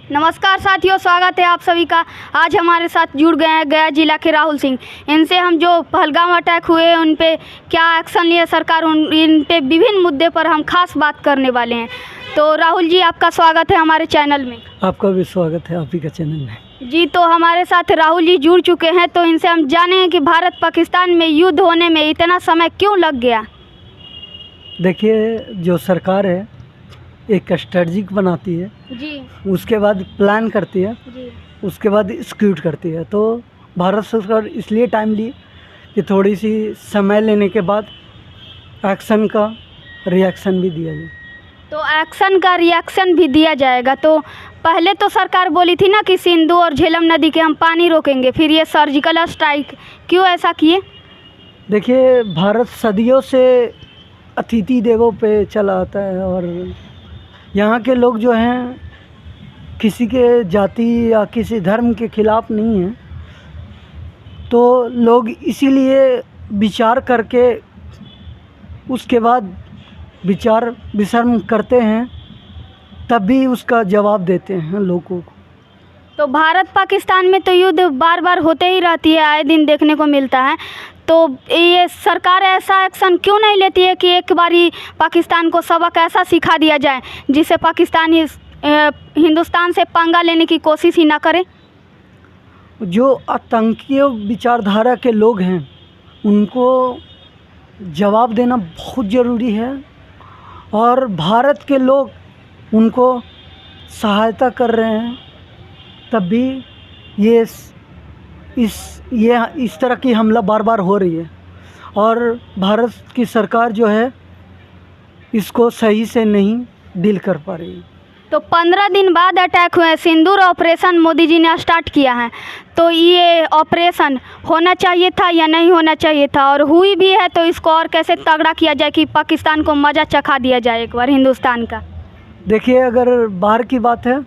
नमस्कार साथियों, स्वागत है आप सभी का। आज हमारे साथ जुड़ गए हैं गया जिला के राहुल सिंह। इनसे हम जो पहलगाम अटैक हुए उन पे क्या एक्शन लिए सरकार, इन पे विभिन्न मुद्दे पर हम खास बात करने वाले हैं। तो राहुल जी, आपका स्वागत है हमारे चैनल में। आपका भी स्वागत है आप ही का चैनल में जी। तो हमारे साथ राहुल जी जुड़ चुके हैं, तो इनसे हम जानें कि भारत पाकिस्तान में युद्ध होने में इतना समय क्यों लग गया। देखिए, जो सरकार है एक स्ट्रेटजिक बनाती है जी। उसके बाद प्लान करती है जी। उसके बाद एग्जीक्यूट करती है। तो भारत सरकार इसलिए टाइम ली कि थोड़ी सी समय लेने के बाद एक्शन का रिएक्शन भी दिया जाए। तो एक्शन का रिएक्शन भी दिया जाएगा। तो पहले तो सरकार बोली थी ना कि सिंधु और झेलम नदी के हम पानी रोकेंगे, फिर ये सर्जिकल स्ट्राइक क्यों ऐसा किए। देखिए, भारत सदियों से अतिथि देवों पे चला आता है और यहाँ के लोग जो हैं किसी के जाति या किसी धर्म के खिलाफ़ नहीं हैं। तो लोग इसीलिए विचार करके उसके बाद विचार विमर्श करते हैं, तब भी उसका जवाब देते हैं लोगों को। तो भारत पाकिस्तान में तो युद्ध बार बार होते ही रहती है, आए दिन देखने को मिलता है। तो ये सरकार ऐसा एक्शन क्यों नहीं लेती है कि एक बारी पाकिस्तान को सबक ऐसा सिखा दिया जाए जिससे पाकिस्तान हिंदुस्तान से पंगा लेने की कोशिश ही ना करे। जो आतंकी विचारधारा के लोग हैं उनको जवाब देना बहुत ज़रूरी है और भारत के लोग उनको सहायता कर रहे हैं, तब भी ये इस तरह की हमला बार बार हो रही है और भारत की सरकार जो है इसको सही से नहीं डील कर पा रही है। तो 15 दिन बाद अटैक हुए, सिंदूर ऑपरेशन मोदी जी ने स्टार्ट किया है। तो ये ऑपरेशन होना चाहिए था या नहीं होना चाहिए था, और हुई भी है तो इसको और कैसे तगड़ा किया जाए कि पाकिस्तान को मज़ा चखा दिया जाए एक बार हिंदुस्तान का। देखिए, अगर बार की बात है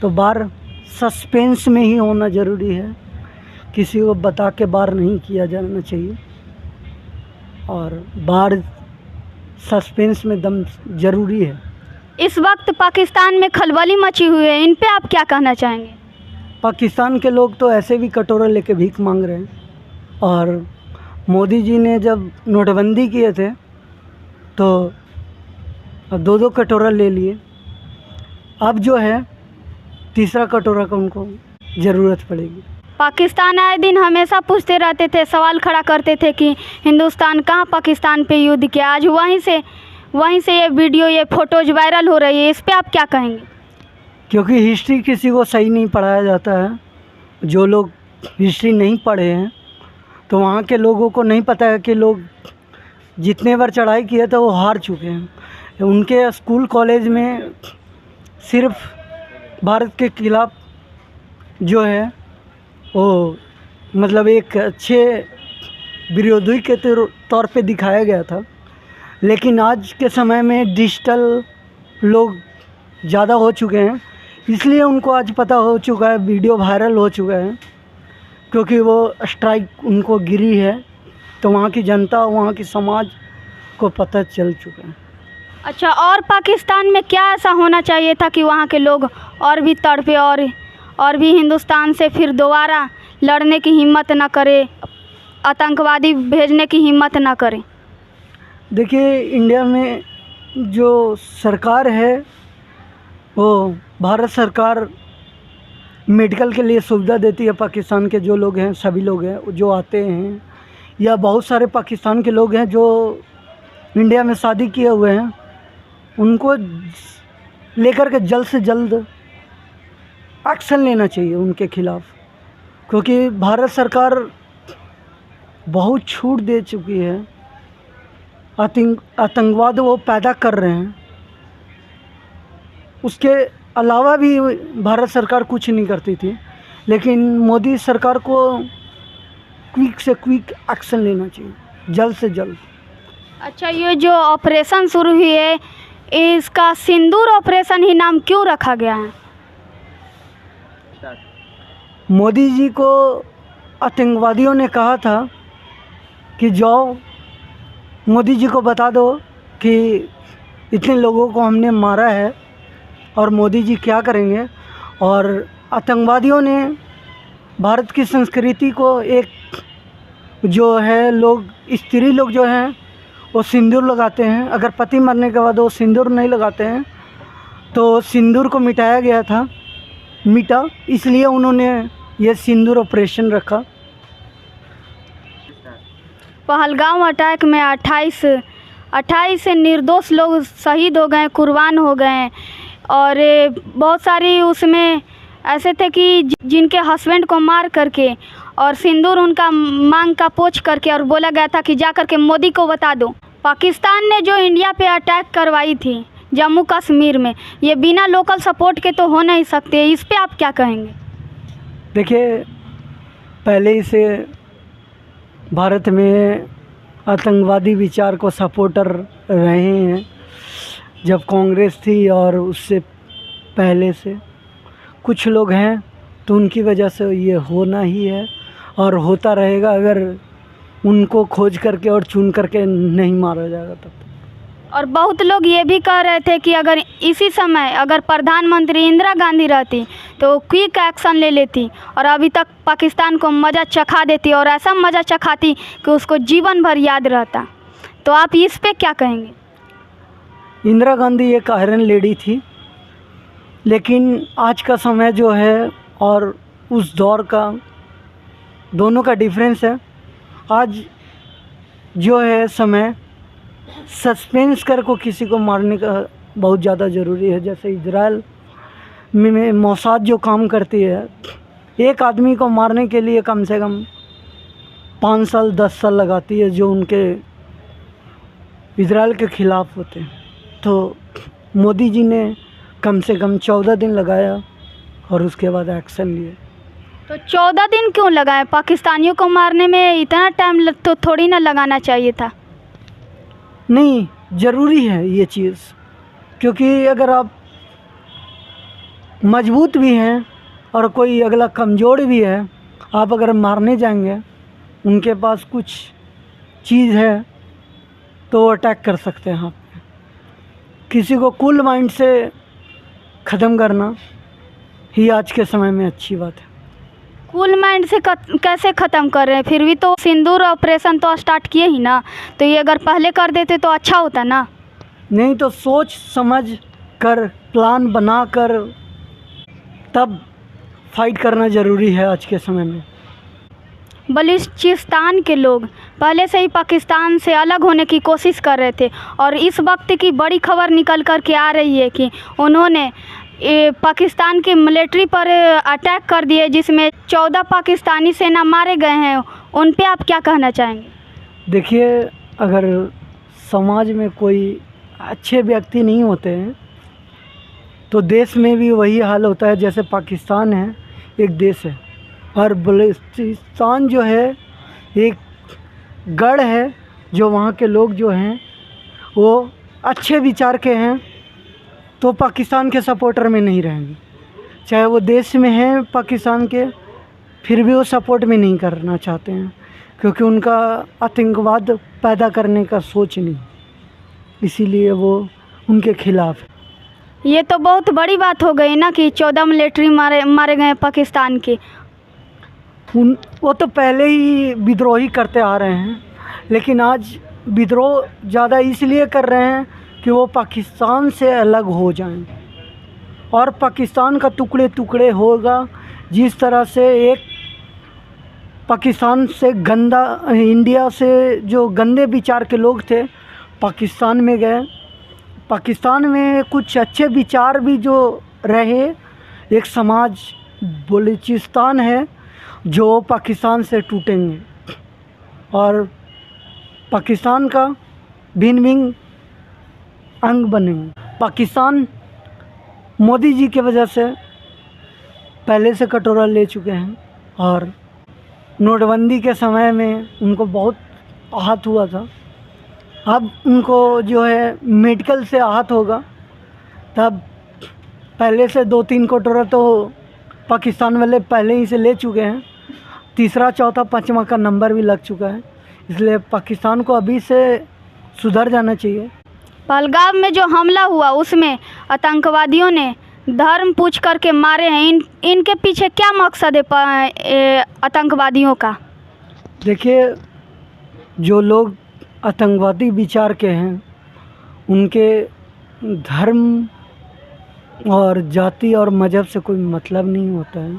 तो बार सस्पेंस में ही होना ज़रूरी है, किसी को बता के बार नहीं किया जाना चाहिए और बार सस्पेंस में दम ज़रूरी है। इस वक्त पाकिस्तान में खलबली मची हुई है, इन पे आप क्या कहना चाहेंगे। पाकिस्तान के लोग तो ऐसे भी कटोरा लेके भीख मांग रहे हैं और मोदी जी ने जब नोटबंदी किए थे तो अब 2-2 कटोरा ले लिए। अब जो है तीसरा कटोरा का उनको ज़रूरत पड़ेगी। पाकिस्तान आए दिन हमेशा पूछते रहते थे, सवाल खड़ा करते थे कि हिंदुस्तान कहाँ पाकिस्तान पे युद्ध किया। आज वहीं से ये वीडियो, ये फ़ोटोज़ वायरल हो रही है, इस पे आप क्या कहेंगे। क्योंकि हिस्ट्री किसी को सही नहीं पढ़ाया जाता है। जो लोग हिस्ट्री नहीं पढ़े हैं तो वहाँ के लोगों को नहीं पता है कि लोग जितने बार चढ़ाई किए थे वो हार चुके हैं। उनके स्कूल कॉलेज में सिर्फ भारत के खिलाफ़ जो है वो मतलब एक अच्छे विरोधी के तौर पे दिखाया गया था। लेकिन आज के समय में डिजिटल लोग ज़्यादा हो चुके हैं, इसलिए उनको आज पता हो चुका है, वीडियो वायरल हो चुका है, क्योंकि वो स्ट्राइक उनको गिरी है तो वहाँ की जनता, वहाँ की समाज को पता चल चुका है। अच्छा, और पाकिस्तान में क्या ऐसा होना चाहिए था कि वहाँ के लोग और भी तड़पे और भी हिंदुस्तान से फिर दोबारा लड़ने की हिम्मत ना करे, आतंकवादी भेजने की हिम्मत ना करे। देखिए, इंडिया में जो सरकार है वो भारत सरकार मेडिकल के लिए सुविधा देती है। पाकिस्तान के जो लोग हैं, सभी लोग हैं जो आते हैं, या बहुत सारे पाकिस्तान के लोग हैं जो इंडिया में शादी किए हुए हैं, उनको लेकर के जल्द से जल्द एक्शन लेना चाहिए उनके खिलाफ़, क्योंकि भारत सरकार बहुत छूट दे चुकी है। आतंकवाद वो पैदा कर रहे हैं, उसके अलावा भी भारत सरकार कुछ नहीं करती थी, लेकिन मोदी सरकार को क्विक से क्विक एक्शन लेना चाहिए, जल्द से जल्द। अच्छा, ये जो ऑपरेशन शुरू हुई है इसका सिंदूर ऑपरेशन ही नाम क्यों रखा गया है। मोदी जी को आतंकवादियों ने कहा था कि जाओ मोदी जी को बता दो कि इतने लोगों को हमने मारा है और मोदी जी क्या करेंगे। और आतंकवादियों ने भारत की संस्कृति को एक जो है लोग स्त्री लोग जो हैं वो सिंदूर लगाते हैं, अगर पति मरने के बाद वो सिंदूर नहीं लगाते हैं तो सिंदूर को मिटाया गया था, मिटा, इसलिए उन्होंने ये सिंदूर ऑपरेशन रखा। पहलगाम अटैक में 28 निर्दोष लोग शहीद हो गए, कुर्बान हो गए और बहुत सारी उसमें ऐसे थे कि जिनके हस्बैंड को मार करके और सिंदूर उनका मांग का पोंछ करके और बोला गया था कि जा करके मोदी को बता दो। पाकिस्तान ने जो इंडिया पे अटैक करवाई थी जम्मू कश्मीर में, ये बिना लोकल सपोर्ट के तो हो नहीं सकते, इस पे आप क्या कहेंगे? देखिए, पहले ही से भारत में आतंकवादी विचार को सपोर्टर रहे हैं, जब कांग्रेस थी और उससे पहले से कुछ लोग हैं तो उनकी वजह से ये होना ही है और होता रहेगा अगर उनको खोज करके और चुन करके नहीं मारा जाएगा तब। और बहुत लोग ये भी कह रहे थे कि अगर इसी समय अगर प्रधानमंत्री इंदिरा गांधी रहती तो क्विक एक्शन ले लेती और अभी तक पाकिस्तान को मज़ा चखा देती और ऐसा मज़ा चखाती कि उसको जीवन भर याद रहता। तो आप इस पे क्या कहेंगे? इंदिरा गांधी एक आयरन लेडी थी, लेकिन आज का समय जो है और उस दौर का दोनों का डिफरेंस है। आज जो है समय सस्पेंस कर को किसी को मारने का बहुत ज़्यादा ज़रूरी है। जैसे इजराइल में मोसाद जो काम करती है, एक आदमी को मारने के लिए कम से कम 5 साल 10 साल लगाती है जो उनके इजराइल के ख़िलाफ़ होते हैं। तो मोदी जी ने कम से कम 14 दिन लगाया और उसके बाद एक्शन लिए। तो 14 दिन क्यों लगाए? पाकिस्तानियों को मारने में इतना टाइम तो थोड़ी ना लगाना चाहिए था। नहीं, ज़रूरी है ये चीज़, क्योंकि अगर आप मजबूत भी हैं और कोई अगला कमज़ोर भी है, आप अगर मारने जाएंगे, उनके पास कुछ चीज़ है तो वो अटैक कर सकते हैं आप। किसी को कूल माइंड से ख़त्म करना ही आज के समय में अच्छी बात है। कूल माइंड से कैसे ख़त्म कर रहे हैं? फिर भी तो सिंदूर ऑपरेशन तो स्टार्ट किए ही ना, तो ये अगर पहले कर देते तो अच्छा होता ना। नहीं तो सोच समझ कर प्लान बना कर तब फाइट करना ज़रूरी है आज के समय में। बलूचिस्तान के लोग पहले से ही पाकिस्तान से अलग होने की कोशिश कर रहे थे और इस वक्त की बड़ी खबर निकल कर के आ रही है कि उन्होंने पाकिस्तान की मिलिट्री पर अटैक कर दिए जिसमें 14 पाकिस्तानी सेना मारे गए हैं। उन पे आप क्या कहना चाहेंगे? देखिए, अगर समाज में कोई अच्छे व्यक्ति नहीं होते हैं तो देश में भी वही हाल होता है। जैसे पाकिस्तान है एक देश है और बलूचिस्तान जो है एक गढ़ है, जो वहाँ के लोग जो हैं वो अच्छे विचार के हैं तो पाकिस्तान के सपोर्टर में नहीं रहेंगे। चाहे वो देश में हैं पाकिस्तान के, फिर भी वो सपोर्ट में नहीं करना चाहते हैं, क्योंकि उनका आतंकवाद पैदा करने का सोच नहीं, इसीलिए वो उनके खिलाफ है। ये तो बहुत बड़ी बात हो गई ना कि 14 मिलिट्री मारे गए पाकिस्तान के। वो तो पहले ही विद्रोही करते आ रहे हैं, लेकिन आज विद्रोह ज़्यादा इसलिए कर रहे हैं कि वो पाकिस्तान से अलग हो जाएं और पाकिस्तान का टुकड़े टुकड़े होगा। जिस तरह से एक पाकिस्तान से गंदा, इंडिया से जो गंदे विचार के लोग थे पाकिस्तान में गए, पाकिस्तान में कुछ अच्छे विचार भी जो रहे, एक समाज बलूचिस्तान है जो पाकिस्तान से टूटेंगे और पाकिस्तान का भिन्न भिन्न अंग बनेंगे। पाकिस्तान मोदी जी की वजह से पहले से कटोरा ले चुके हैं और नोटबंदी के समय में उनको बहुत आहत हुआ था। अब उनको जो है मेडिकल से आहत होगा, तब पहले से 2-3 कटोरा तो पाकिस्तान वाले पहले ही से ले चुके हैं, तीसरा चौथा पाँचवा का नंबर भी लग चुका है। इसलिए पाकिस्तान को अभी से सुधर जाना चाहिए। पहलगाम में जो हमला हुआ उसमें आतंकवादियों ने धर्म पूछ करके मारे हैं। इनके पीछे क्या मकसद है आतंकवादियों का? देखिए, जो लोग आतंकवादी विचार के हैं उनके धर्म और जाति और मज़हब से कोई मतलब नहीं होता है।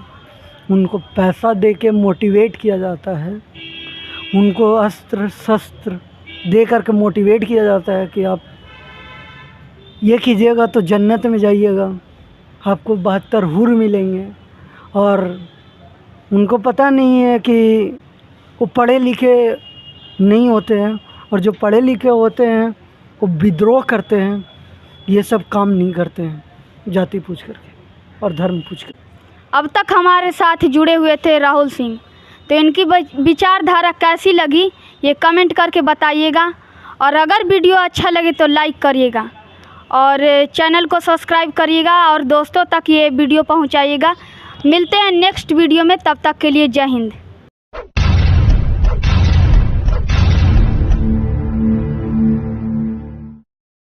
उनको पैसा दे के मोटिवेट किया जाता है, उनको अस्त्र शस्त्र दे करके मोटिवेट किया जाता है कि आप ये कीजिएगा तो जन्नत में जाइएगा, आपको 72 हूर मिलेंगे। और उनको पता नहीं है कि वो पढ़े लिखे नहीं होते हैं, और जो पढ़े लिखे होते हैं वो विद्रोह करते हैं, ये सब काम नहीं करते हैं जाति पूछ करके और धर्म पूछ कर। अब तक हमारे साथ जुड़े हुए थे राहुल सिंह, तो इनकी विचारधारा कैसी लगी ये कमेंट करके बताइएगा, और अगर वीडियो अच्छा लगे तो लाइक करिएगा और चैनल को सब्सक्राइब करिएगा और दोस्तों तक ये वीडियो पहुंचाइएगा। मिलते हैं नेक्स्ट वीडियो में, तब तक के लिए जय हिंद।